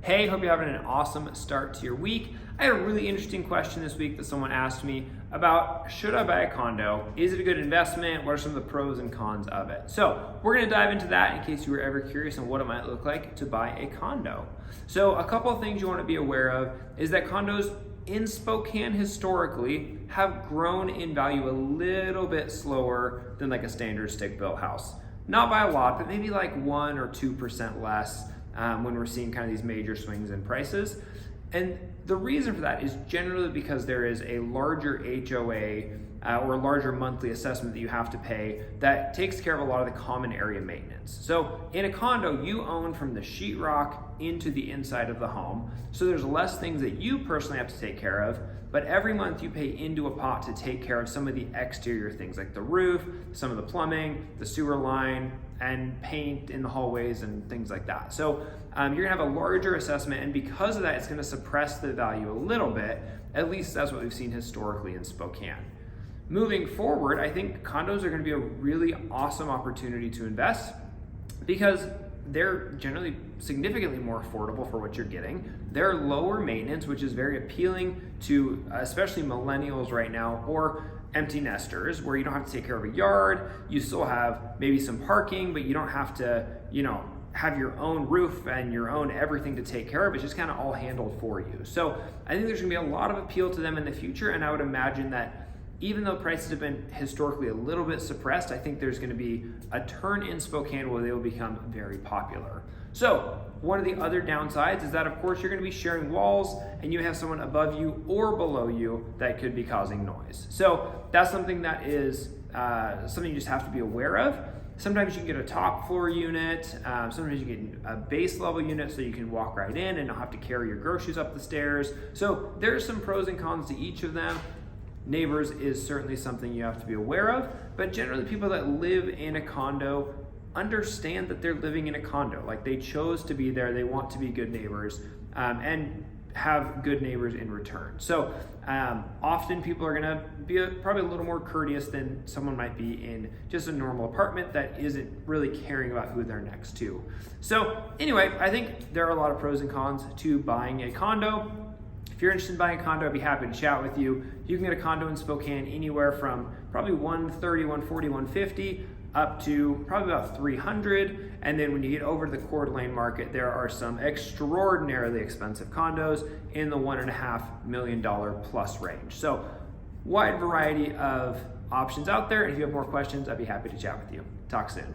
Hey, hope you're having an awesome start to your week. I had a really interesting question this week that someone asked me about, should I buy a condo? Is it a good investment? What are some of the pros and cons of it? So we're gonna dive into that in case you were ever curious on what it might look like to buy a condo. So a couple of things you wanna be aware of is that condos in Spokane historically have grown in value a little bit slower than like a standard stick-built house. Not by a lot, but maybe like 1 or 2% less when we're seeing kind of these major swings in prices. And the reason for that is generally because there is a larger HOA or a larger monthly assessment that you have to pay that takes care of a lot of the common area maintenance. So in a condo, you own from the sheetrock into the inside of the home. So there's less things that you personally have to take care of, but every month you pay into a pot to take care of some of the exterior things like the roof, some of the plumbing, the sewer line, and paint in the hallways and things like that. So you're gonna have a larger assessment, and because of that, it's gonna suppress the value a little bit. At least that's what we've seen historically in Spokane. Moving forward, I think condos are gonna be a really awesome opportunity to invest because they're generally significantly more affordable for what you're getting. They're lower maintenance, which is very appealing to especially millennials right now, or empty nesters, where you don't have to take care of a yard. You still have maybe some parking, but you don't have to, have your own roof and your own everything to take care of. It's just kind of all handled for you. So I think there's gonna be a lot of appeal to them in the future, and I would imagine that even though prices have been historically a little bit suppressed, I think there's gonna be a turn in Spokane where they will become very popular. So one of the other downsides is that of course you're gonna be sharing walls and you have someone above you or below you that could be causing noise. So that's something that is something you just have to be aware of. Sometimes you can get a top floor unit, sometimes you get a base level unit so you can walk right in and not have to carry your groceries up the stairs. So there's some pros and cons to each of them. Neighbors is certainly something you have to be aware of, but generally people that live in a condo understand that they're living in a condo. Like they chose to be there, they want to be good neighbors, and have good neighbors in return. So often people are gonna be probably a little more courteous than someone might be in just a normal apartment that isn't really caring about who they're next to. So anyway, I think there are a lot of pros and cons to buying a condo. If you're interested in buying a condo, I'd be happy to chat with you. You can get a condo in Spokane anywhere from probably $130, $140, $150 up to probably about $300. And then when you get over to the Coeur d'Alene market, there are some extraordinarily expensive condos in the $1.5 million plus range. So wide variety of options out there. And if you have more questions, I'd be happy to chat with you. Talk soon.